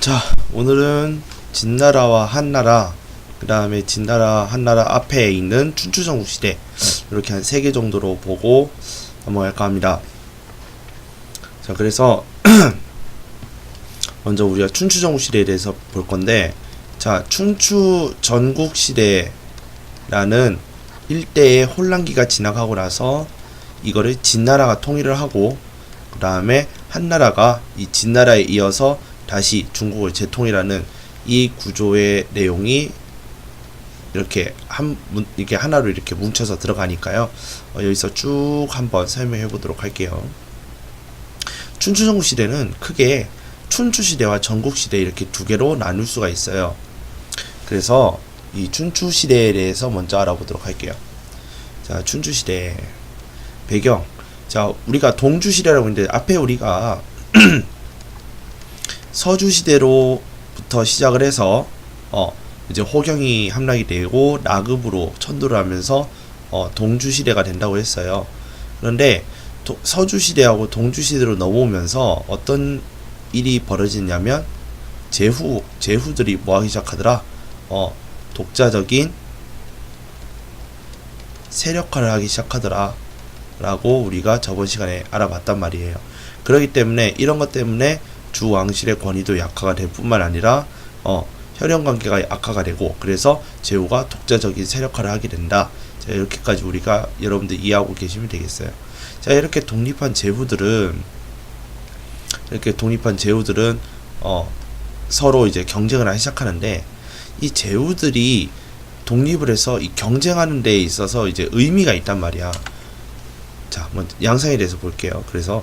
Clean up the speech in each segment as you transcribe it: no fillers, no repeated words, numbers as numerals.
자, 오늘은 진나라와 한나라, 그 다음에 진나라, 한나라 앞에 있는 춘추전국시대, 이렇게 한 3개 정도로 보고 넘어갈까 합니다. 자, 그래서 먼저 우리가 춘추전국시대에 대해서 볼 건데, 자, 춘추전국시대라는 일대의 혼란기가 지나가고 나서 이거를 진나라가 통일을 하고, 그 다음에 한나라가 이 진나라에 이어서 다시 중국을 재통일하는 이 구조의 내용이 이렇게 이렇게 하나로 이렇게 뭉쳐서 들어가니까요. 여기서 쭉 한번 설명해 보도록 할게요. 춘추전국시대는 크게 춘추시대와 전국시대 이렇게 두 개로 나눌 수가 있어요. 그래서 이 춘추시대에 대해서 먼저 알아보도록 할게요. 자, 춘추시대 배경. 자, 우리가 동주시대라고 했는데 앞에 우리가 서주시대로부터 시작을 해서 이제 호경이 함락이 되고 나급으로 천도를 하면서 동주시대가 된다고 했어요. 그런데 서주시대하고 동주시대로 넘어오면서 어떤 일이 벌어지냐면 제후들이 뭐하기 시작하더라. 독자적인 세력화를 하기 시작하더라 라고 우리가 저번 시간에 알아봤단 말이에요. 그렇기 때문에 이런 것 때문에 주 왕실의 권위도 약화가 될 뿐만 아니라 혈연관계가 약화가 되고, 그래서 제후가 독자적인 세력화를 하게 된다. 자, 이렇게까지 우리가 여러분들 이해하고 계시면 되겠어요. 자, 이렇게 독립한 제후들은 서로 이제 경쟁을 하기 시작하는데, 이 제후들이 독립을 해서 이 경쟁하는 데에 있어서 이제 의미가 있단 말이야. 자, 먼저 양상에 대해서 볼게요. 그래서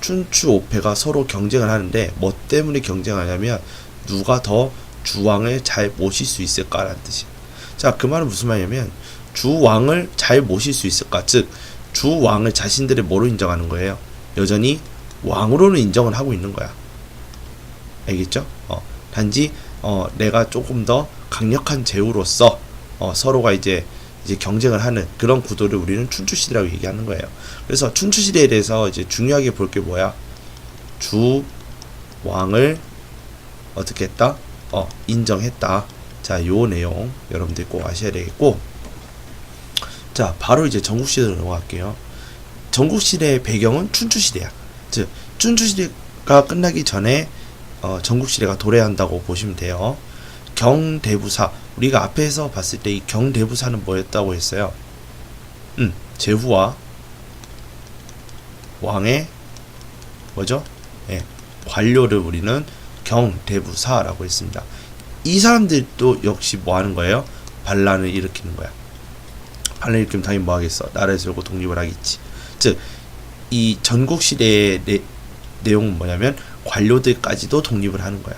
춘추 5패가 서로 경쟁을 하는데 뭐 때문에 경쟁하냐면 누가 더 주왕을 잘 모실 수 있을까라는 뜻이에요. 자, 그 말은 무슨 말이냐면 주왕을 잘 모실 수 있을까, 즉 주왕을 자신들의 뭐로 인정하는 거예요. 여전히 왕으로는 인정을 하고 있는 거야. 알겠죠? 단지 내가 조금 더 강력한 제후로서 서로가 이제 경쟁을 하는 그런 구도를 우리는 춘추시대라고 얘기하는 거예요. 그래서 춘추시대에 대해서 이제 중요하게 볼 게 뭐야? 주왕을 어떻게 했다? 인정했다. 자, 요 내용 여러분들 꼭 아셔야 되겠고, 자, 바로 이제 전국시대로 넘어갈게요. 전국시대의 배경은 춘추시대야. 즉, 춘추시대가 끝나기 전에 전국시대가 도래한다고 보시면 돼요. 경대부사, 우리가 앞에서 봤을 때 이 경대부사는 뭐였다고 했어요? 제후와 왕의 뭐죠? 예, 관료를 우리는 경대부사라고 했습니다. 이 사람들도 역시 뭐 하는 거예요? 반란을 일으키는 거야. 반란을 일으키면 당연히 뭐 하겠어? 나라를 세우고 독립을 하겠지. 즉, 이 전국시대의 내용은 뭐냐면 관료들까지도 독립을 하는 거야.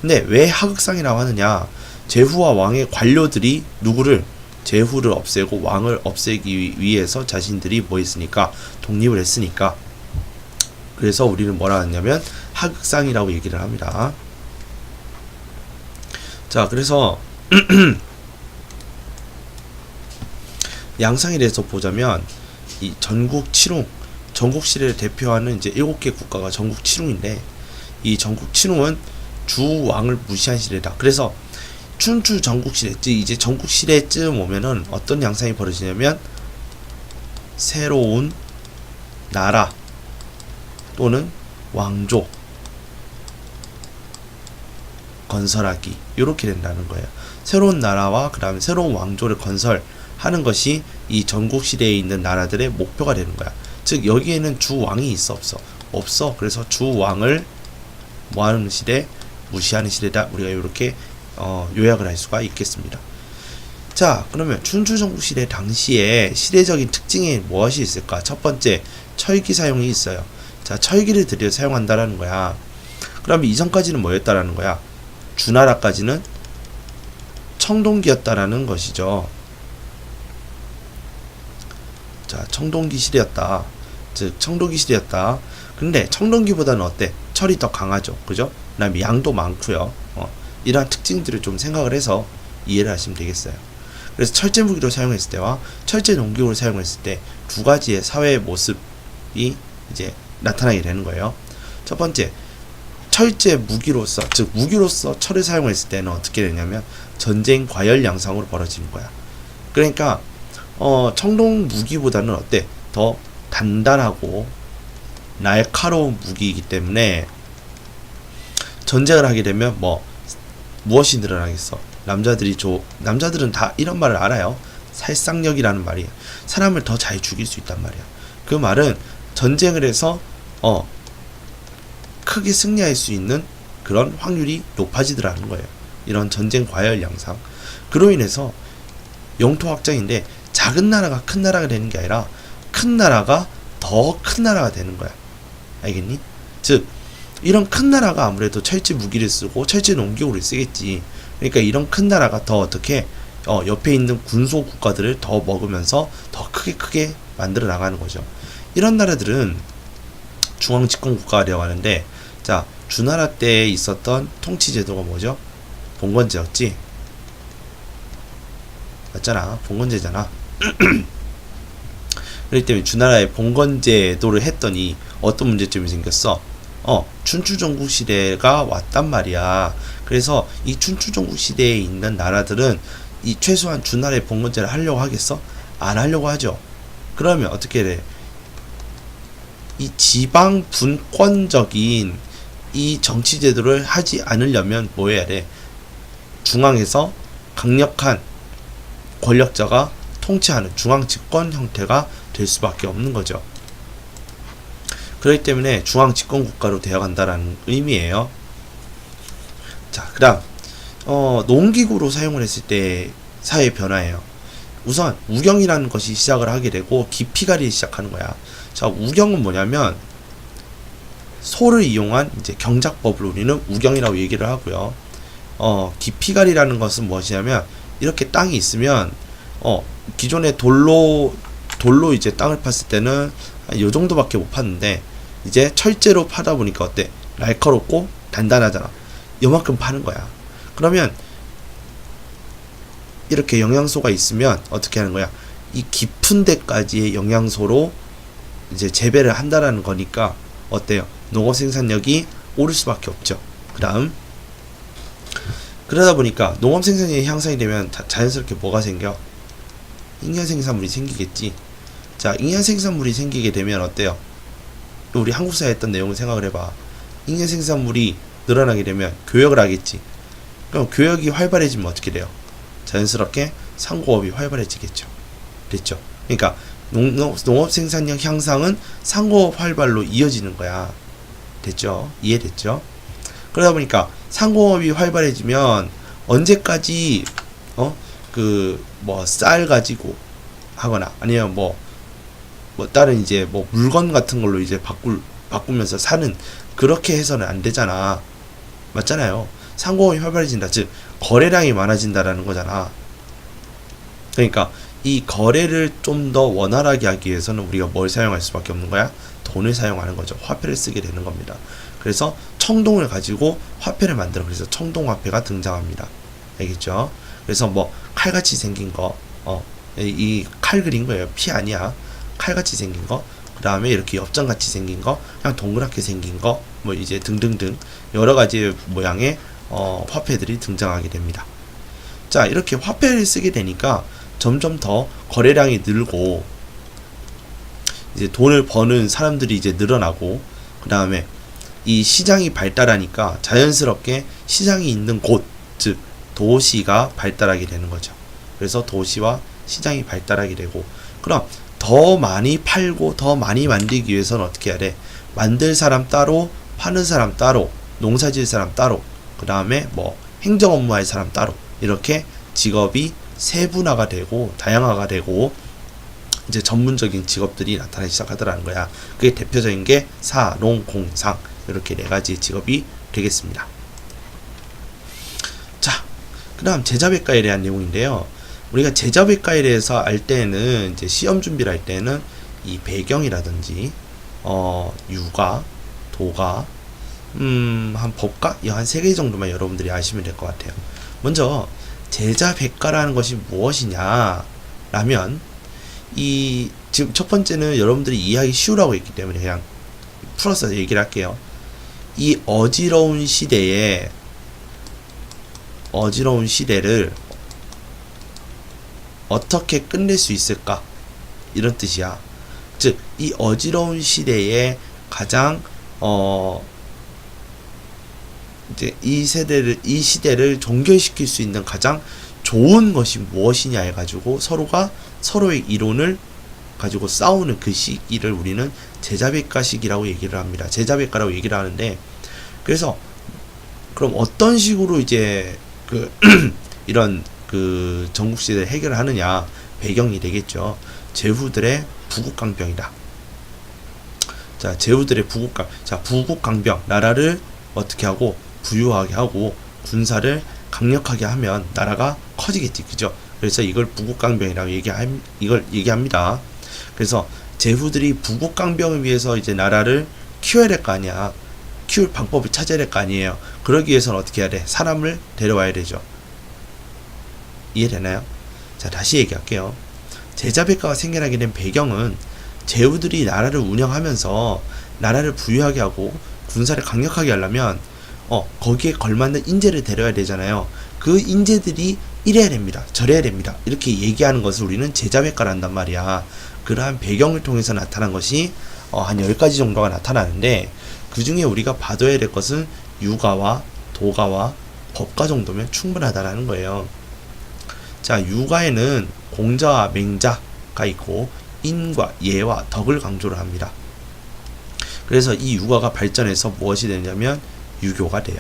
근데 왜 하극상이라고 하느냐? 제후와 왕의 관료들이 누구를? 제후를 없애고 왕을 없애기 위해서 자신들이 뭐 했으니까? 독립을 했으니까. 그래서 우리는 뭐라 하냐면 하극상이라고 얘기를 합니다. 자, 그래서 양상에 대해서 보자면 이 전국 칠웅, 전국시대를 대표하는 이제 7개 국가가 전국 칠웅인데, 이 전국 칠웅은 주왕을 무시한 시대다. 그래서 춘추 전국시대, 즉 이제 전국시대쯤 오면은 어떤 양상이 벌어지냐면 새로운 나라 또는 왕조 건설하기, 이렇게 된다는 거예요. 새로운 나라와 그 다음에 새로운 왕조를 건설하는 것이 이 전국시대에 있는 나라들의 목표가 되는 거야. 즉 여기에는 주왕이 있어 없어. 그래서 주왕을 뭐하는 시대? 무시하는 시대다. 우리가 이렇게 요약을 할 수가 있겠습니다. 자, 그러면 춘추전국시대 당시에 시대적인 특징이 무엇이 있을까? 첫 번째, 철기 사용이 있어요. 자, 철기를 드디어 사용한다라는 거야. 그러면 이전까지는 뭐였다라는 거야? 주나라까지는 청동기였다라는 것이죠. 자, 청동기 시대였다. 즉 청동기 시대였다. 근데 청동기보다는 어때? 철이 더 강하죠. 그죠? 그 다음에 양도 많고요. 이러한 특징들을 좀 생각을 해서 이해를 하시면 되겠어요. 그래서 철제 무기로 사용했을 때와 철제 농기구를 사용했을 때 두 가지의 사회의 모습이 이제 나타나게 되는 거예요. 첫 번째, 철제 무기로서, 즉 무기로서 철을 사용했을 때는 어떻게 되냐면 전쟁 과열 양상으로 벌어지는 거야. 그러니까 청동 무기보다는 어때? 더 단단하고 날카로운 무기이기 때문에 전쟁을 하게 되면 무엇이 늘어나겠어? 남자들은 다 이런 말을 알아요. 살상력이라는 말이에요. 사람을 더 잘 죽일 수 있단 말이야. 그 말은 전쟁을 해서 크게 승리할 수 있는 그런 확률이 높아지더라는 거예요. 이런 전쟁 과열 양상. 그로 인해서 영토 확장인데 작은 나라가 큰 나라가 되는 게 아니라 큰 나라가 더 큰 나라가 되는 거야. 알겠니? 즉 이런 큰 나라가 아무래도 철제 무기를 쓰고 철제 농기구를 쓰겠지. 그러니까 이런 큰 나라가 더 어떻게 옆에 있는 군소 국가들을 더 먹으면서 더 크게 만들어 나가는 거죠. 이런 나라들은 중앙 집권 국가가 되어 가는데, 자, 주나라 때 있었던 통치 제도가 뭐죠? 봉건제였지. 맞잖아. 봉건제잖아. 그렇기 때문에 주나라에 봉건제도를 했더니 어떤 문제점이 생겼어? 춘추전국 시대가 왔단 말이야. 그래서 이 춘추전국 시대에 있는 나라들은 이 최소한 주나라의 봉건제를 하려고 하겠어? 안 하려고 하죠. 그러면 어떻게 돼? 이 지방 분권적인 이 정치 제도를 하지 않으려면 뭐 해야 돼? 중앙에서 강력한 권력자가 통치하는 중앙 집권 형태가 될 수밖에 없는 거죠. 그렇기 때문에 중앙 집권 국가로 되어간다라는 의미예요. 자, 그다음 농기구로 사용을 했을 때 사회 변화예요. 우선 우경이라는 것이 시작을 하게 되고 기피갈이 시작하는 거야. 자, 우경은 뭐냐면 소를 이용한 이제 경작법을 우리는 우경이라고 얘기를 하고요. 기피갈이라는 것은 무엇이냐면 이렇게 땅이 있으면 기존의 돌로 이제 땅을 팠을 때는 요 정도밖에 못 팠는데 이제 철제로 파다 보니까 어때? 날카롭고 단단하잖아. 요만큼 파는 거야. 그러면 이렇게 영양소가 있으면 어떻게 하는 거야? 이 깊은 데까지의 영양소로 이제 재배를 한다라는 거니까 어때요? 농업 생산력이 오를 수밖에 없죠. 그다음 그러다 보니까 농업 생산력이 향상이 되면 자연스럽게 뭐가 생겨? 잉여 생산물이 생기겠지. 자, 잉여 생산물이 생기게 되면 어때요? 우리 한국사에 했던 내용을 생각을 해봐. 잉여 생산물이 늘어나게 되면 교역을 하겠지. 그럼 교역이 활발해지면 어떻게 돼요? 자연스럽게 상고업이 활발해지겠죠. 됐죠? 그러니까 농업 생산력 향상은 상고업 활발로 이어지는 거야. 됐죠? 이해됐죠? 그러다 보니까 상고업이 활발해지면 언제까지 쌀 가지고 하거나 아니면 다른 이제 물건 같은 걸로 이제 바꾸면서 사는 그렇게 해서는 안 되잖아. 맞잖아요. 상고업이 활발해진다. 즉 거래량이 많아진다라는 거잖아. 그러니까 이 거래를 좀 더 원활하게 하기 위해서는 우리가 뭘 사용할 수밖에 없는 거야? 돈을 사용하는 거죠. 화폐를 쓰게 되는 겁니다. 그래서 청동을 가지고 화폐를 만들어. 그래서 청동화폐가 등장합니다. 알겠죠? 그래서 칼같이 생긴 거, 이 칼 그린 거예요. 피 아니야. 칼같이 생긴 거, 그 다음에 이렇게 엽전같이 생긴 거, 그냥 동그랗게 생긴 거, 이제 등등등 여러 가지 모양의 화폐들이 등장하게 됩니다. 자, 이렇게 화폐를 쓰게 되니까 점점 더 거래량이 늘고 이제 돈을 버는 사람들이 이제 늘어나고, 그 다음에 이 시장이 발달하니까 자연스럽게 시장이 있는 곳, 즉 도시가 발달하게 되는 거죠. 그래서 도시와 시장이 발달하게 되고, 그럼 더 많이 팔고 더 많이 만들기 위해서는 어떻게 해야 돼? 만들 사람 따로, 파는 사람 따로, 농사질 사람 따로, 그 다음에 행정 업무할 사람 따로, 이렇게 직업이 세분화가 되고 다양화가 되고 이제 전문적인 직업들이 나타나기 시작하더라는 거야. 그게 대표적인 게 사, 농, 공, 상, 이렇게 네 가지 직업이 되겠습니다. 자, 그 다음 제자백과에 대한 내용인데요. 우리가 제자백과에 대해서 알 때는 이제 시험 준비를 할 때는 이 배경이라든지 유가, 도가, 한 법과 한 3개 정도만 여러분들이 아시면 될 것 같아요. 먼저 제자백과라는 것이 무엇이냐 라면, 지금 첫 번째는 여러분들이 이해하기 쉬우라고 했기 때문에 그냥 풀어서 얘기를 할게요. 이 어지러운 시대를 어떻게 끝낼 수 있을까? 이런 뜻이야. 즉, 이 어지러운 시대에 가장 이제 이 시대를 종결시킬 수 있는 가장 좋은 것이 무엇이냐 해가지고 서로가 서로의 이론을 가지고 싸우는 그 시기를 우리는 제자백가 시기라고 얘기를 합니다. 제자백가라고 얘기를 하는데, 그래서 그럼 어떤 식으로 이제 이런 전국시대를 해결하느냐 배경이 되겠죠. 제후들의 부국강병이다. 자, 제후들의 부국강병, 나라를 어떻게 하고 부유하게 하고 군사를 강력하게 하면 나라가 커지겠지, 그죠? 그래서 이걸 부국강병이라고 얘기합니다. 그래서 제후들이 부국강병을 위해서 이제 나라를 키워야 될 거 아니야. 키울 방법을 찾아야 될 거 아니에요. 그러기 위해서는 어떻게 해야 돼? 사람을 데려와야 되죠. 이해되나요? 자, 다시 얘기할게요. 제자백가가 생겨나게 된 배경은 제후들이 나라를 운영하면서 나라를 부유하게 하고 군사를 강력하게 하려면 거기에 걸맞는 인재를 데려야 되잖아요. 그 인재들이 이래야 됩니다. 저래야 됩니다. 이렇게 얘기하는 것을 우리는 제자백가란단 말이야. 그러한 배경을 통해서 나타난 것이 한 10가지 정도가 나타나는데, 그 중에 우리가 봐둬야 될 것은 유가와 도가와 법가 정도면 충분하다라는 거예요. 자, 유가에는 공자와 맹자가 있고 인과 예와 덕을 강조를 합니다. 그래서 이 유가가 발전해서 무엇이 되냐면 유교가 돼요.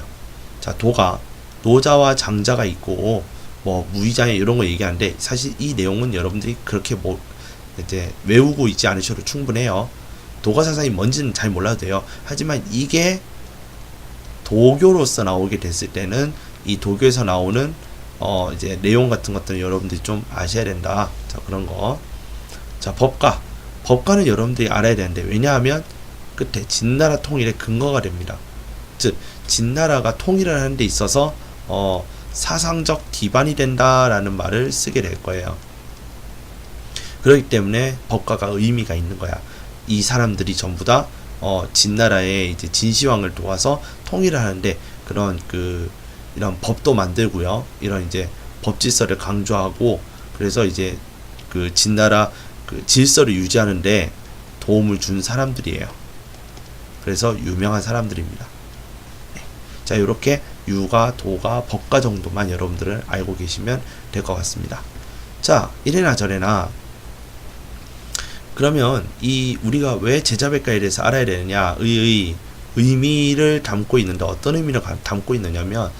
자, 도가 노자와 장자가 있고 뭐 무의장애 이런 거 얘기하는데, 사실 이 내용은 여러분들이 그렇게 이제 외우고 있지 않으셔도 충분해요. 도가 사상이 뭔지는 잘 몰라도 돼요. 하지만 이게 도교로서 나오게 됐을 때는 이 도교에서 나오는 이제 내용 같은 것들은 여러분들이 좀 아셔야 된다. 자, 그런 거. 자, 법가는 여러분들이 알아야 되는데, 왜냐하면 끝에 진나라 통일의 근거가 됩니다. 즉, 진나라가 통일을 하는 데 있어서 사상적 기반이 된다라는 말을 쓰게 될 거예요. 그렇기 때문에 법가가 의미가 있는 거야. 이 사람들이 전부 다 진나라의 이제 진시황을 도와서 통일을 하는데, 그런 이런 법도 만들고요. 이런 이제 법질서를 강조하고, 그래서 이제 진나라 질서를 유지하는데 도움을 준 사람들이에요. 그래서 유명한 사람들입니다. 네. 자, 이렇게 유가, 도가, 법가 정도만 여러분들은 알고 계시면 될 것 같습니다. 자, 이래나 저래나 그러면 우리가 왜 제자백가에 대해서 알아야 되느냐, 의미를 담고 있는데, 어떤 의미를 담고 있느냐면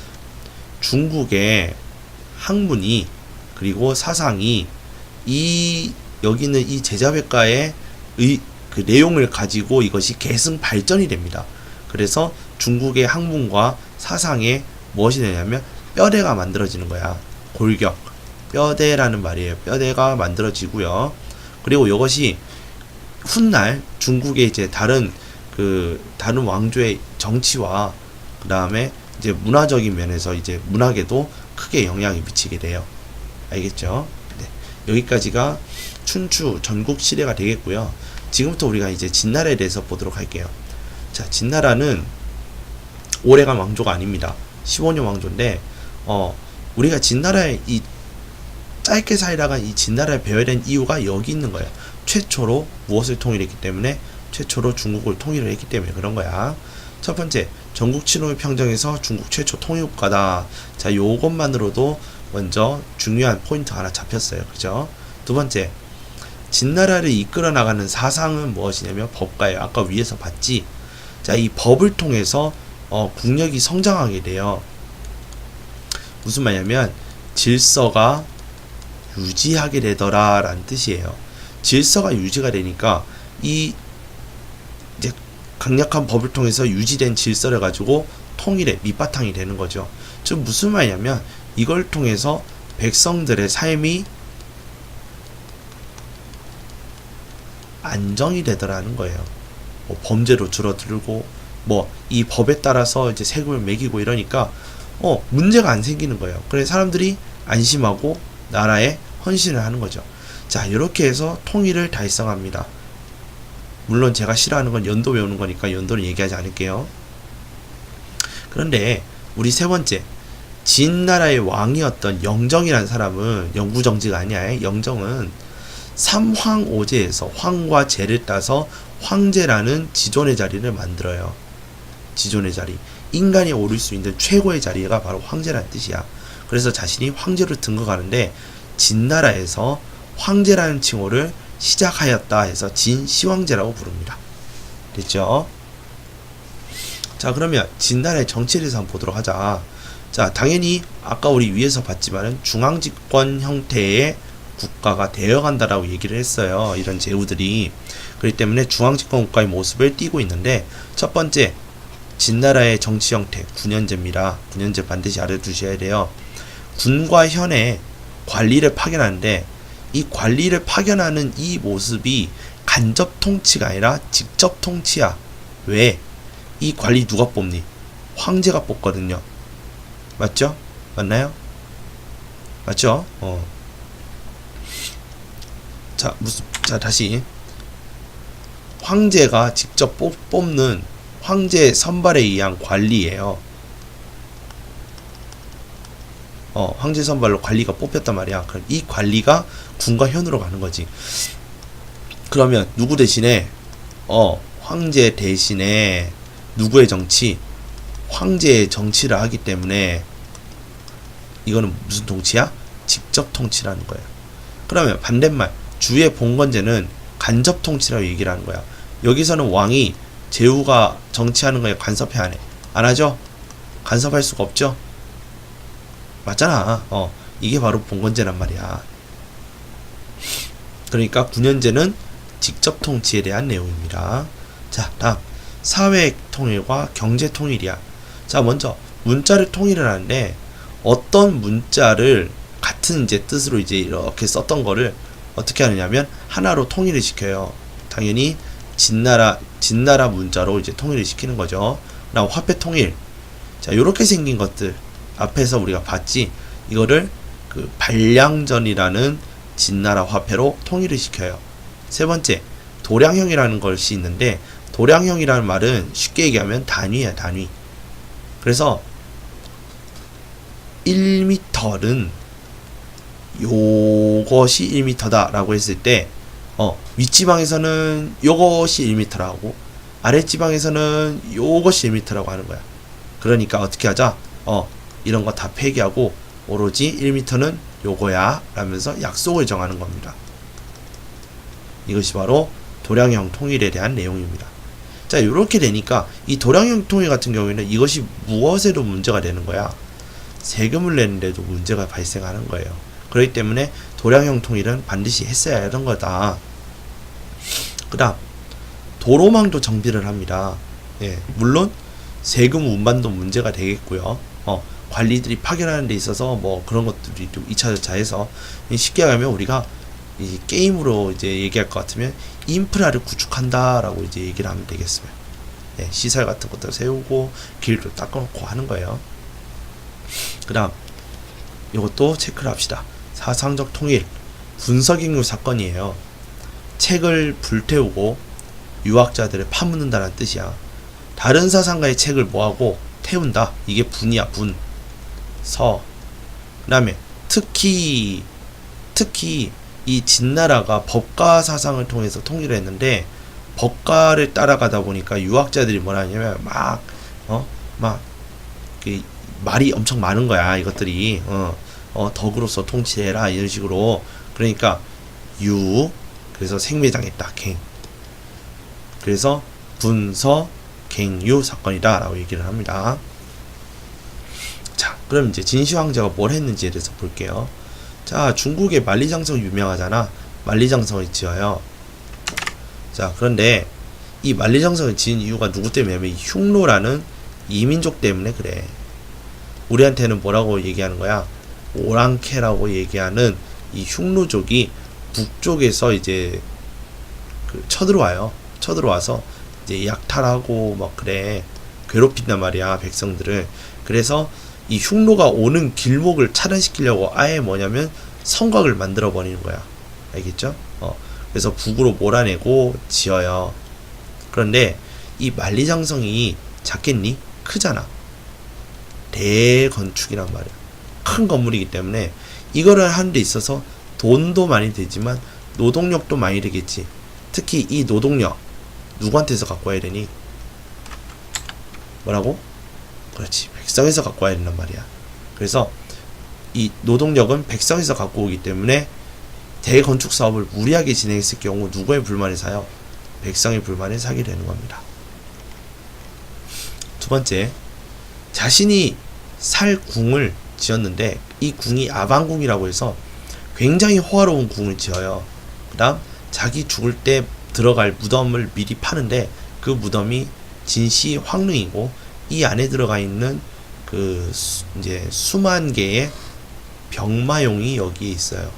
중국의 학문이 그리고 사상이 여기는 이 제자백가의 그 내용을 가지고 이것이 계승 발전이 됩니다. 그래서 중국의 학문과 사상에 무엇이 되냐면 뼈대가 만들어지는 거야. 골격, 뼈대라는 말이에요. 뼈대가 만들어지고요. 그리고 이것이 훗날 중국의 이제 다른 왕조의 정치와 그 다음에 이제 문화적인 면에서 이제 문학에도 크게 영향이 미치게 돼요. 알겠죠? 네. 여기까지가 춘추 전국 시대가 되겠고요. 지금부터 우리가 이제 진나라에 대해서 보도록 할게요. 자, 진나라는 오래간 왕조가 아닙니다. 15년 왕조인데, 우리가 진나라에 짧게 살다간 이 진나라에 배워야 된 이유가 여기 있는 거예요. 최초로 무엇을 통일했기 때문에? 최초로 중국을 통일을 했기 때문에 그런 거야. 첫 번째, 전국 칠호의 평정에서 중국 최초 통일국가다. 자, 요것만으로도 먼저 중요한 포인트 하나 잡혔어요. 그죠? 두 번째, 진나라를 이끌어 나가는 사상은 무엇이냐면 법가예요. 아까 위에서 봤지? 자, 이 법을 통해서 국력이 성장하게 돼요. 무슨 말이냐면 질서가 유지하게 되더라 라는 뜻이에요. 질서가 유지가 되니까 이제 강력한 법을 통해서 유지된 질서를 가지고 통일의 밑바탕이 되는 거죠. 즉 무슨 말이냐면 이걸 통해서 백성들의 삶이 안정이 되더라는 거예요. 뭐 범죄로 줄어들고 이 법에 따라서 이제 세금을 매기고 이러니까 문제가 안 생기는 거예요. 그래서 사람들이 안심하고 나라에 헌신을 하는 거죠. 자, 이렇게 해서 통일을 달성합니다. 물론 제가 싫어하는 건 연도 외우는 거니까 연도는 얘기하지 않을게요. 그런데 우리 세 번째 진나라의 왕이었던 영정이라는 사람은 영구정지가 아니야. 영정은 삼황오제에서 황과 제를 따서 황제라는 지존의 자리를 만들어요. 지존의 자리. 인간이 오를 수 있는 최고의 자리가 바로 황제라는 뜻이야. 그래서 자신이 황제로 등극하는데 진나라에서 황제라는 칭호를 시작하였다 해서 진시황제라고 부릅니다. 됐죠? 자, 그러면 진나라의 정치에 대해서 한번 보도록 하자. 자, 당연히 아까 우리 위에서 봤지만은 중앙집권 형태의 국가가 되어간다라고 얘기를 했어요. 이런 제후들이. 그렇기 때문에 중앙집권 국가의 모습을 띠고 있는데, 첫 번째 진나라의 정치 형태 9년제입니다. 9년제 반드시 알아두셔야 돼요. 군과 현의 관리를 파견하는데, 이 관리를 파견하는 이 모습이 간접 통치가 아니라 직접 통치야. 왜? 이 관리 누가 뽑니? 황제가 뽑거든요. 맞죠? 맞나요? 맞죠? 자, 다시. 황제가 직접 뽑는 황제 선발에 의한 관리예요. 황제 선발로 관리가 뽑혔단 말이야. 그럼 이 관리가 군과 현으로 가는 거지. 그러면 누구 대신에 황제 대신에 누구의 정치? 황제의 정치를 하기 때문에 이거는 무슨 통치야? 직접 통치라는 거예요. 그러면 반대말 주의 봉건제는 간접 통치라고 얘기를 하는 거야. 여기서는 왕이 제후가 정치하는 거에 간섭해 안 해? 안 하죠? 간섭할 수가 없죠? 맞잖아. 이게 바로 봉건제란 말이야. 그러니까 9년제는 직접 통치에 대한 내용입니다. 자, 다음 사회 통일과 경제 통일이야. 자, 먼저 문자를 통일을 하는데 어떤 문자를 같은 이제 뜻으로 이제 이렇게 썼던 거를 어떻게 하느냐면 하나로 통일을 시켜요. 당연히 진나라 문자로 이제 통일을 시키는 거죠. 그다음 화폐 통일. 자, 요렇게 생긴 것들 앞에서 우리가 봤지. 이거를 그 반량전이라는 진나라 화폐로 통일을 시켜요. 세 번째, 도량형이라는 것이 있는데 도량형이라는 말은 쉽게 얘기하면 단위야, 단위. 그래서 1m는 요것이 1m다 라고 했을 때 윗지방에서는 요것이 1m라고 아랫지방에서는 요것이 1m라고 하는 거야. 그러니까 어떻게 하자? 이런 거 다 폐기하고 오로지 1m는 요거야 라면서 약속을 정하는 겁니다. 이것이 바로 도량형 통일에 대한 내용입니다. 자, 요렇게 되니까 이 도량형 통일 같은 경우에는 이것이 무엇에도 문제가 되는 거야? 세금을 내는데도 문제가 발생하는 거예요. 그렇기 때문에 도량형 통일은 반드시 했어야 하던 거다. 그 다음 도로망도 정비를 합니다. 예, 물론 세금 운반도 문제가 되겠고요. 관리들이 파견하는 데 있어서 뭐 그런 것들이 좀 2차 절차해서 쉽게 가면 우리가 이 게임으로 이제 얘기할 것 같으면 인프라를 구축한다라고 이제 얘기를 하면 되겠습니다. 예, 시설 같은 것도 세우고 길도 닦아놓고 하는 거예요. 그 다음 이것도 체크를 합시다. 사상적 통일 분서기류 사건이에요. 책을 불태우고 유학자들을 파묻는다는 뜻이야. 다른 사상가의 책을 뭐하고 태운다. 이게 분이야, 분. 서. 그 다음에 특히 이 진나라가 법가 사상을 통해서 통일을 했는데 법가를 따라가다 보니까 유학자들이 뭐라 하냐면 말이 엄청 많은 거야. 이것들이 덕으로서 통치해라 이런 식으로. 그러니까 그래서 생매장했다. 갱. 그래서 분서 갱유 사건이다 라고 얘기를 합니다. 자, 그럼 이제 진시황제가 뭘 했는지에 대해서 볼게요. 자, 중국의 만리장성 유명하잖아. 만리장성을 지어요. 자, 그런데 이 만리장성을 지은 이유가 누구 때문이냐면 이 흉노라는 이민족 때문에 그래. 우리한테는 뭐라고 얘기하는 거야? 오랑캐라고 얘기하는 이 흉노족이 북쪽에서 이제 쳐들어와요. 쳐들어와서 이제 약탈하고 막 그래. 괴롭힌단 말이야, 백성들을. 그래서 이 흉노가 오는 길목을 차단시키려고 아예 뭐냐면 성곽을 만들어 버리는 거야. 알겠죠? 그래서 북으로 몰아내고 지어요. 그런데 이 만리장성이 작겠니? 크잖아. 대건축이란 말이야. 큰 건물이기 때문에 이거를 하는 데 있어서 돈도 많이 들지만 노동력도 많이 들겠지. 특히 이 노동력 누구한테서 갖고 와야 되니? 뭐라고? 그렇지, 백성에서 갖고 와야 된단 말이야. 그래서 이 노동력은 백성에서 갖고 오기 때문에 대건축 사업을 무리하게 진행했을 경우 누구의 불만을 사요? 백성의 불만을 사게 되는 겁니다. 두 번째, 자신이 살 궁을 지었는데 이 궁이 아방궁이라고 해서 굉장히 호화로운 궁을 지어요. 그 다음 자기 죽을 때 들어갈 무덤을 미리 파는데 그 무덤이 진시 황릉이고 이 안에 들어가 있는 그 이제 수만 개의 병마용이 여기에 있어요.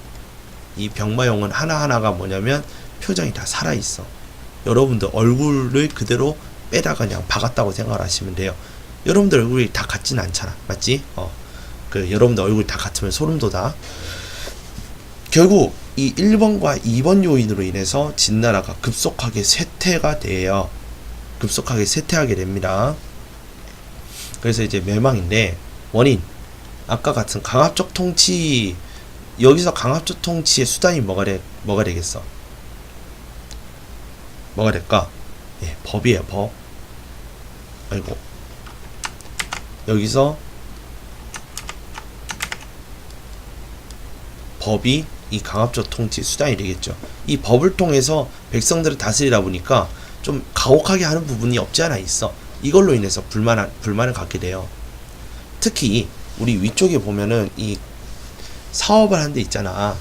이 병마용은 하나하나가 뭐냐면 표정이 다 살아있어. 여러분들 얼굴을 그대로 빼다가 그냥 박았다고 생각을 하시면 돼요. 여러분들 얼굴이 다 같진 않잖아, 맞지? 여러분들 얼굴이 다 같으면 소름 돋아. 결국 이 1번과 2번 요인으로 인해서 진나라가 급속하게 쇠퇴가 돼요. 급속하게 쇠퇴하게 됩니다. 그래서 이제 멸망인데, 원인 아까 같은 강압적 통치, 여기서 강압적 통치의 수단이 뭐가 되겠어? 뭐가 될까? 예, 법이에요, 법. 아이고, 여기서 법이 이 강압적 통치 수단이 되겠죠. 이 법을 통해서 백성들을 다스리다 보니까 좀 가혹하게 하는 부분이 없지 않아 있어. 이걸로 인해서 불만을 갖게 돼요. 특히 우리 위쪽에 보면은 이 사업을 하는 데 있잖아.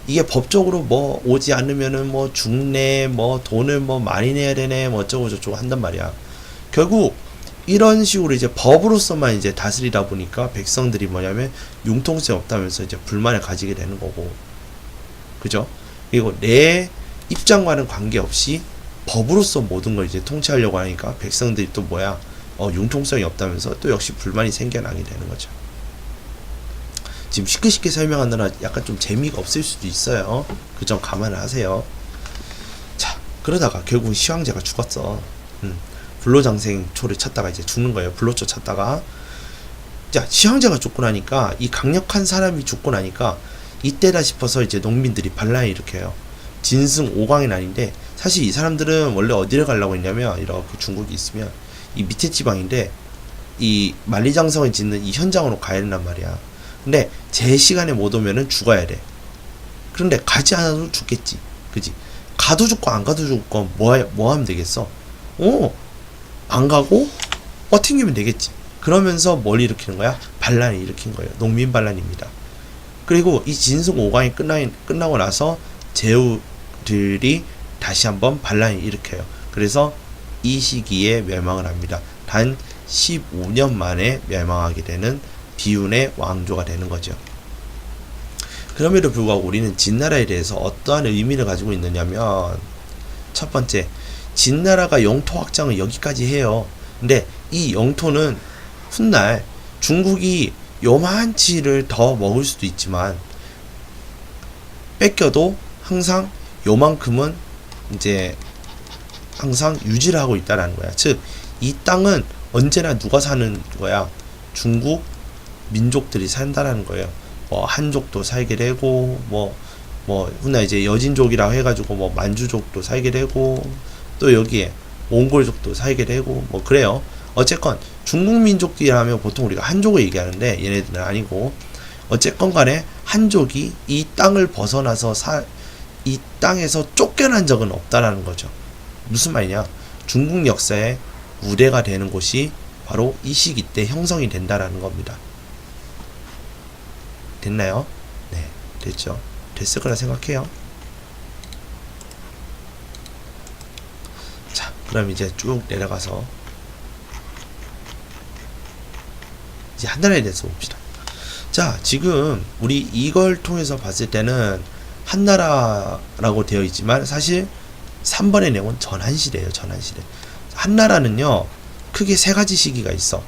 이게 법적으로 뭐 오지 않으면은 뭐 죽네, 뭐 돈을 뭐 많이 내야 되네, 뭐 어쩌고 저쩌고 한단 말이야. 결국 이런 식으로 이제 법으로서만 이제 다스리다 보니까 백성들이 뭐냐면 융통성이 없다면서 이제 불만을 가지게 되는 거고, 그죠? 그리고 내 입장과는 관계없이 법으로서 모든 걸 이제 통치하려고 하니까 백성들이 또 뭐야, 융통성이 없다면서 또 역시 불만이 생겨나게 되는 거죠. 지금 쉽게 설명하느라 약간 좀 재미가 없을 수도 있어요. 그 점 감안을 하세요. 자, 그러다가 결국 시황제가 죽었어. 불로장생초를 찾다가 이제 죽는 거예요. 불로초 찾다가. 자, 시황제가 죽고 나니까, 이 강력한 사람이 죽고 나니까 이때다 싶어서 이제 농민들이 반란을 일으켜요. 진승 5광이 아닌데, 사실 이 사람들은 원래 어디를 가려고 했냐면, 이렇게 중국이 있으면 이 밑에 지방인데 이 만리장성을 짓는 이 현장으로 가야 된단 말이야. 근데 제 시간에 못 오면은 죽어야 돼. 그런데 가지 않아도 죽겠지, 그지? 가도 죽고 안 가도 죽고 뭐 하면 되겠어? 안 가고 튕기면 되겠지. 그러면서 뭘 일으키는 거야? 반란을 일으킨 거예요. 농민 반란입니다. 그리고 이 진승 5광이 끝나고 나서 제후들이 다시 한번 반란을 일으켜요. 그래서 이 시기에 멸망을 합니다. 단 15년 만에 멸망하게 되는 비운의 왕조가 되는 거죠. 그럼에도 불구하고 우리는 진나라에 대해서 어떠한 의미를 가지고 있느냐면, 첫 번째, 진나라가 영토 확장을 여기까지 해요. 근데 이 영토는 훗날 중국이 요만치를 더 먹을 수도 있지만 뺏겨도 항상 요만큼은 이제 항상 유지를 하고 있다라는 거야. 즉, 이 땅은 언제나 누가 사는 거야? 중국 민족들이 산다라는 거예요. 뭐 한족도 살게 되고, 뭐 훗날 이제 여진족이라고 해가지고 뭐 만주족도 살게 되고, 또 여기에 몽골족도 살게 되고, 뭐 그래요. 어쨌건 중국 민족들이라면 보통 우리가 한족을 얘기하는데 얘네들은 아니고, 어쨌건 간에 한족이 이 땅을 벗어나서 이 땅에서 쫓겨난 적은 없다라는 거죠. 무슨 말이냐? 중국 역사의 우대가 되는 곳이 바로 이 시기 때 형성이 된다라는 겁니다. 됐나요? 네, 됐죠. 됐을 거라 생각해요. 자, 그럼 이제 쭉 내려가서 이제 한나라에 대해서 봅시다. 자, 지금 우리 이걸 통해서 봤을 때는 한나라라고 되어 있지만 사실 3번의 내용은 전한시대예요. 전한시대. 한나라는요, 크게 세 가지 시기가 있어.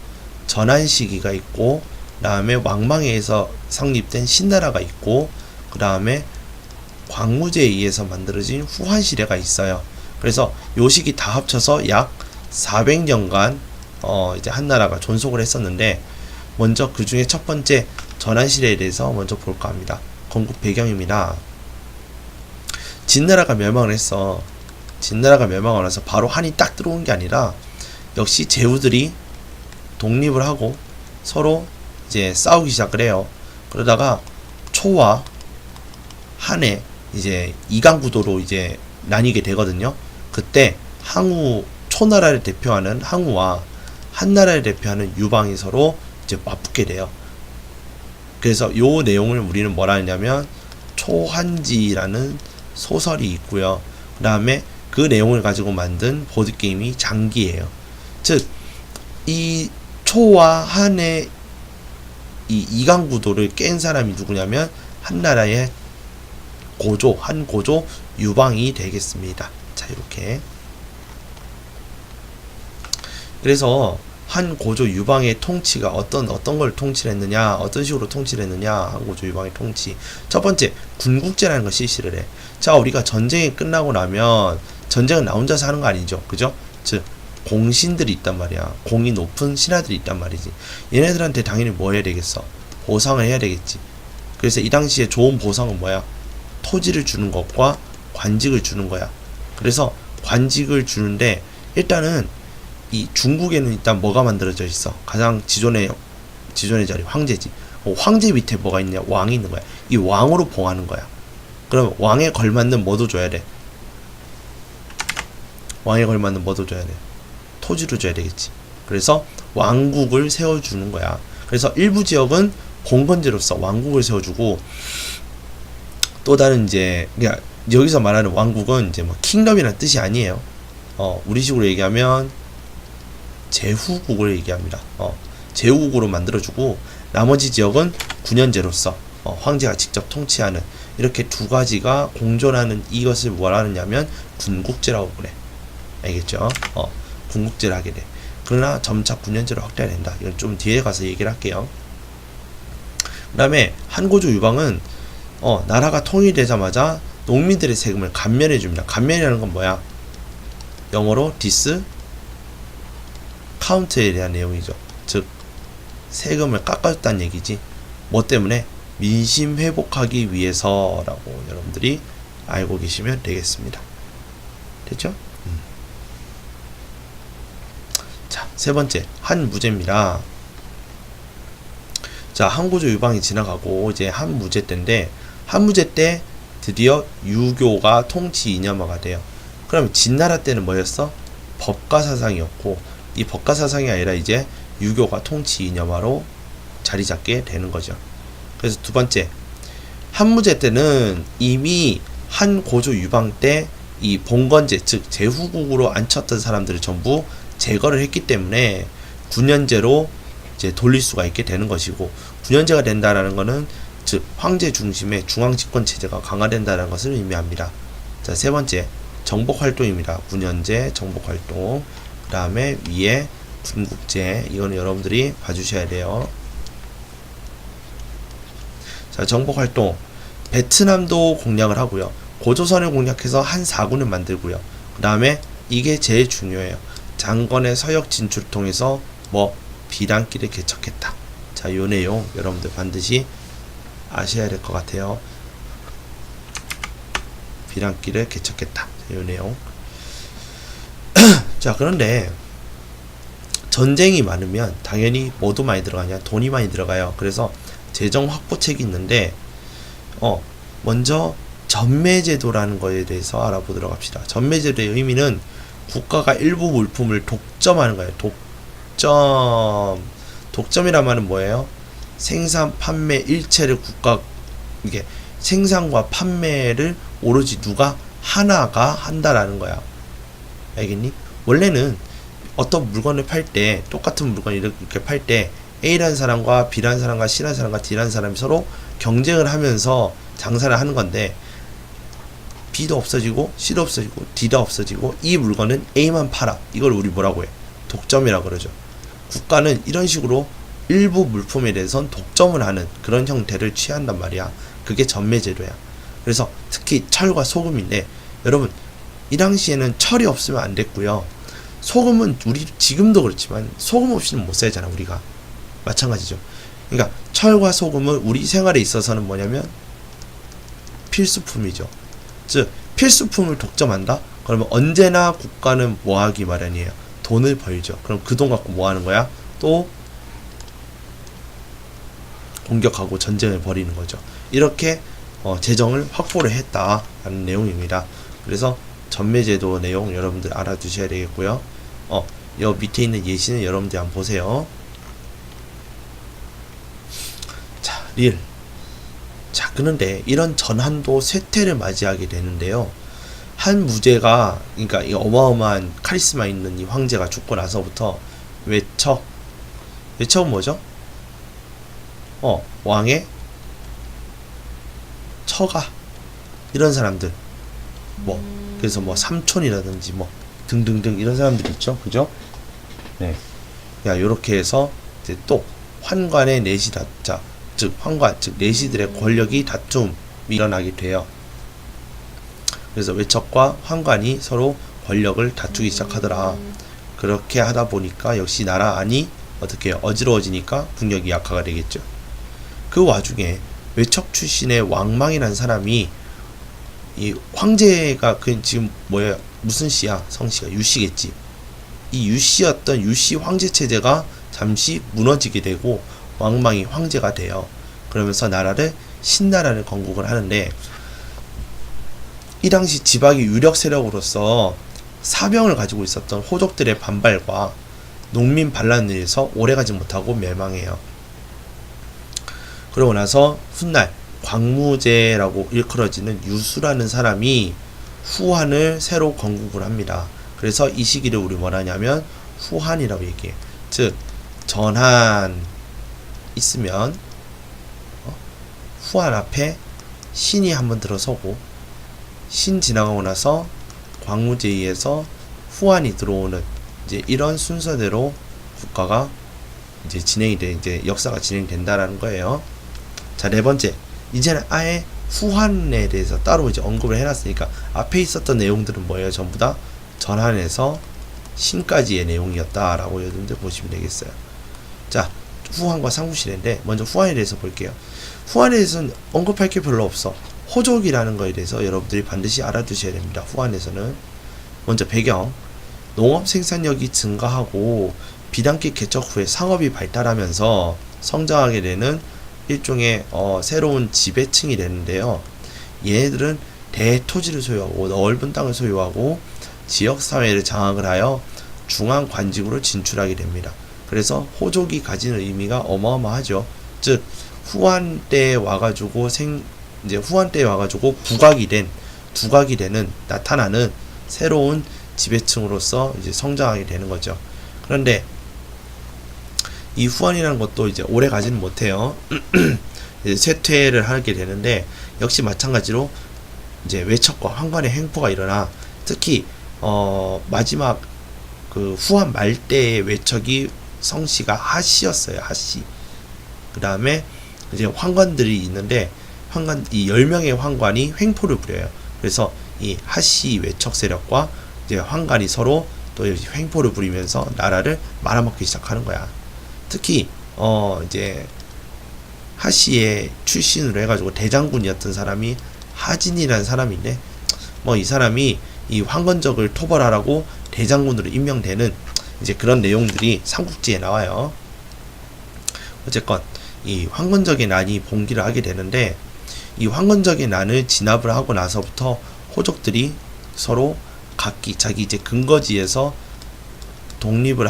전한시기가 있고, 그 다음에 왕망에서 성립된 신나라가 있고, 그 다음에 광무제에 의해서 만들어진 후한시대가 있어요. 그래서 요 시기 다 합쳐서 약 400년간 이제 한나라가 존속을 했었는데, 먼저 그 중에 첫 번째 전환시대에 대해서 먼저 볼까 합니다. 건국 배경입니다. 진나라가 멸망을 했어. 진나라가 멸망을 해서 바로 한이 딱 들어온 게 아니라 역시 제후들이 독립을 하고 서로 이제 싸우기 시작을 해요. 그러다가 초와 한의 이제 이강 구도로 이제 나뉘게 되거든요. 그때 항우 초나라를 대표하는 항우와 한나라를 대표하는 유방이 서로 이제 맞붙게 돼요. 그래서 요 내용을 우리는 뭐라 하냐면 초한지라는 소설이 있고요. 그 다음에 그 내용을 가지고 만든 보드게임이 장기예요. 즉 이 초와 한의 이 이강 구도를 깬 사람이 누구냐면 한나라의 고조, 한 고조 유방이 되겠습니다. 자, 이렇게. 그래서 한 고조 유방의 통치가 어떤 걸 통치를 했느냐, 어떤 식으로 통치를 했느냐, 한 고조 유방의 통치. 첫 번째, 군국제라는 걸 실시를 해. 자, 우리가 전쟁이 끝나고 나면 전쟁은 나 혼자서 하는 거 아니죠, 그죠? 즉 공신들이 있단 말이야. 공이 높은 신하들이 있단 말이지. 얘네들한테 당연히 뭐 해야 되겠어? 보상을 해야 되겠지. 그래서 이 당시에 좋은 보상은 뭐야? 토지를 주는 것과 관직을 주는 거야. 그래서 관직을 주는데 일단은 이 중국에는 일단 뭐가 만들어져 있어? 가장 지존의 자리 황제지. 황제 밑에 뭐가 있냐? 왕이 있는 거야. 이 왕으로 봉하는 거야. 그럼 왕에 걸맞는 뭐도 줘야 돼. 왕에 걸맞는 뭐도 줘야 돼. 토지를 줘야 되겠지. 그래서 왕국을 세워주는 거야. 그래서 일부 지역은 봉건제로서 왕국을 세워주고 또 다른 이제 그러니까 여기서 말하는 왕국은 이제 뭐 킹덤이라는 뜻이 아니에요. 우리 식으로 얘기하면 제후국을 얘기합니다. 제후국으로 만들어주고 나머지 지역은 군현제로서 황제가 직접 통치하는 이렇게 두 가지가 공존하는 이것을 뭐라 하느냐면 군국제라고 그래. 알겠죠? 군국제를 하게 돼. 그러나 점차 군현제로 확대가 된다. 이건 좀 뒤에 가서 얘기를 할게요. 그 다음에 한고조 유방은 나라가 통일되자마자 농민들의 세금을 감면해 줍니다. 감면이라는 건 뭐야? 영어로 디스카운트에 대한 내용이죠. 즉 세금을 깎아줬다는 얘기지. 뭐 때문에? 민심 회복하기 위해서라고 여러분들이 알고 계시면 되겠습니다. 됐죠? 자, 세 번째 한무제입니다. 자, 한고조 유방이 지나가고 이제 한무제 때인데 한무제 때 드디어 유교가 통치 이념화가 돼요. 그럼 진나라 때는 뭐였어? 법가 사상이었고 이 법가 사상이 아니라 이제 유교가 통치 이념화로 자리 잡게 되는 거죠. 그래서 두 번째 한무제 때는 이미 한고조 유방 때 이 봉건제 즉 제후국으로 앉혔던 사람들을 전부 제거를 했기 때문에 군현제로 이제 돌릴 수가 있게 되는 것이고 군현제가 된다라는 것은 즉 황제 중심의 중앙 집권 체제가 강화된다는 것을 의미합니다. 자, 세 번째 정복 활동입니다. 군현제 정복 활동. 그 다음에 위에 군국제. 이거는 여러분들이 봐주셔야 돼요. 자, 정복 활동. 베트남도 공략을 하고요. 고조선을 공략해서 한 4군을 만들고요. 그 다음에 이게 제일 중요해요. 장건의 서역 진출을 통해서 뭐 비단길을 개척했다. 자, 요 내용 여러분들 반드시 아셔야 될 것 같아요. 비단길을 개척했다. 요 내용. 자, 그런데 전쟁이 많으면 당연히 뭐도 많이 들어가냐? 돈이 많이 들어가요. 그래서 재정 확보책이 있는데 먼저 전매제도라는 거에 대해서 알아보도록 합시다. 전매제도의 의미는 국가가 일부 물품을 독점하는 거예요. 독점이란 말은 뭐예요? 생산, 판매 일체를 이게 생산과 판매를 오로지 누가 하나가 한다라는 거야. 알겠니? 원래는 어떤 물건을 팔 때 똑같은 물건을 이렇게 팔 때 A라는 사람과 B라는 사람과 C라는 사람과 D라는 사람이 서로 경쟁을 하면서 장사를 하는 건데 B도 없어지고 C도 없어지고 D도 없어지고 이 물건은 A만 팔아. 이걸 우리 뭐라고 해? 독점이라고 그러죠. 국가는 이런 식으로 일부 물품에 대해서는 독점을 하는 그런 형태를 취한단 말이야. 그게 전매제도야. 그래서 특히 철과 소금인데 여러분 이 당시에는 철이 없으면 안 됐고요. 소금은 우리 지금도 그렇지만 소금 없이는 못 살잖아 우리가. 마찬가지죠. 그러니까 철과 소금은 우리 생활에 있어서는 뭐냐면 필수품이죠. 즉 필수품을 독점한다? 그러면 언제나 국가는 뭐 하기 마련이에요? 돈을 벌죠. 그럼 그 돈 갖고 뭐 하는 거야? 또 공격하고 전쟁을 벌이는 거죠. 이렇게 재정을 확보를 했다라는 내용입니다. 그래서 전매제도 내용 여러분들 알아두셔야 되겠고요. 여 밑에 있는 예시는 여러분들이 한번 보세요. 자, 릴. 자, 그런데 이런 전한도 쇠퇴를 맞이하게 되는데요. 한 무제가, 그러니까 이 어마어마한 카리스마 있는 이 황제가 죽고 나서부터 외척은 뭐죠? 왕의 처가, 이런 사람들, 뭐 그래서 뭐 삼촌이라든지 뭐 등등등 이런 사람들이 있죠, 그죠? 네. 야, 요렇게 해서 이제 또 환관의 내시 다자, 즉 환관, 즉 내시들의 권력이 다툼이 일어나게 돼요. 그래서 외척과 환관이 서로 권력을 다투기 시작하더라. 그렇게 하다 보니까 역시 나라 안이 어떻게 해요? 어지러워지니까 국력이 약화가 되겠죠. 그 와중에 외척 출신의 왕망이라는 사람이, 이 황제가 그 지금 뭐야, 무슨 씨야? 성씨가 유씨겠지. 이 유씨였던 유씨 황제 체제가 잠시 무너지게 되고 왕망이 황제가 돼요. 그러면서 나라를 신나라를 건국을 하는데, 이 당시 지방의 유력 세력으로서 사병을 가지고 있었던 호족들의 반발과 농민 반란에 의해서 오래가지 못하고 멸망해요. 그러고 나서 훗날 광무제라고 일컬어지는 유수라는 사람이 후한을 새로 건국을 합니다. 그래서 이 시기를 우리 뭐라냐면 후한이라고 얘기해. 즉 전한 있으면 후한 앞에 신이 한번 들어서고, 신 지나가고 나서 광무제에 의해서 후한이 들어오는, 이제 이런 순서대로 국가가 이제 진행이 돼, 이제 역사가 진행된다라는 거예요. 자, 네 번째, 이제는 아예 후한에 대해서 따로 이제 언급을 해놨으니까 앞에 있었던 내용들은 뭐예요? 전부 다 전한에서 신까지의 내용이었다라고 여러분들 보시면 되겠어요. 자, 후한과 삼국시대인데 먼저 후한에 대해서 볼게요. 후한에 대해서는 언급할 게 별로 없어. 호족이라는 거에 대해서 여러분들이 반드시 알아두셔야 됩니다. 후한에서는 먼저 배경, 농업 생산력이 증가하고 비단기 개척 후에 상업이 발달하면서 성장하게 되는 일종의 새로운 지배층이 되는데요. 얘네들은 대토지를 소유하고 넓은 땅을 소유하고 지역사회를 장악을 하여 중앙관직으로 진출하게 됩니다. 그래서 호족이 가지는 의미가 어마어마하죠. 즉 후한 때에 와가지고 이제 후한 때에 와가지고 두각이 되는 나타나는 새로운 지배층으로서 이제 성장하게 되는 거죠. 그런데 이 후한이라는 것도 이제 오래 가지는 못해요. 이제 쇠퇴를 하게 되는데, 역시 마찬가지로 이제 외척과 환관의 횡포가 일어나, 특히 마지막 그 후한 말대의 외척이 성씨가 하씨였어요. 하씨. 그 다음에 이제 환관들이 있는데, 이 10명의 환관이 횡포를 부려요. 그래서 이 하씨 외척 세력과 이제 환관이 서로 또 횡포를 부리면서 나라를 말아먹기 시작하는 거야. 특히 이제 하씨의 출신으로 해가지고 대장군이었던 사람이 하진이라는 사람인데, 뭐 이 사람이 이 황건적을 토벌하라고 대장군으로 임명되는 이제 그런 내용들이 삼국지에 나와요. 어쨌건 이 황건적의 난이 봉기를 하게 되는데, 이 황건적의 난을 진압을 하고 나서부터 호족들이 서로 각기 자기 이제 근거지에서 독립을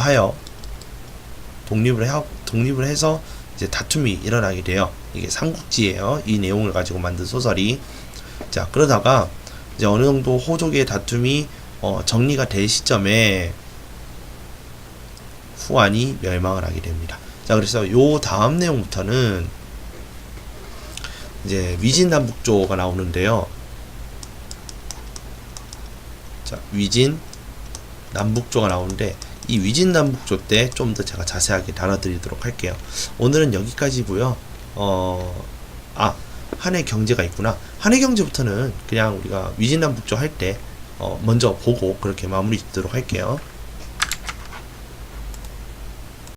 해서 이제 다툼이 일어나게 돼요. 이게 삼국지예요. 이 내용을 가지고 만든 소설이. 자, 그러다가 이제 어느 정도 호족의 다툼이 정리가 될 시점에 후한이 멸망을 하게 됩니다. 자, 그래서 요 다음 내용부터는 이제 위진남북조가 나오는데요. 자, 위진남북조가 나오는데, 이 위진남북조 때 좀 더 제가 자세하게 다뤄드리도록 할게요. 오늘은 여기까지고요. 한해경제가 있구나. 한해경제부터는 그냥 우리가 위진남북조 할 때 먼저 보고 그렇게 마무리 짓도록 할게요.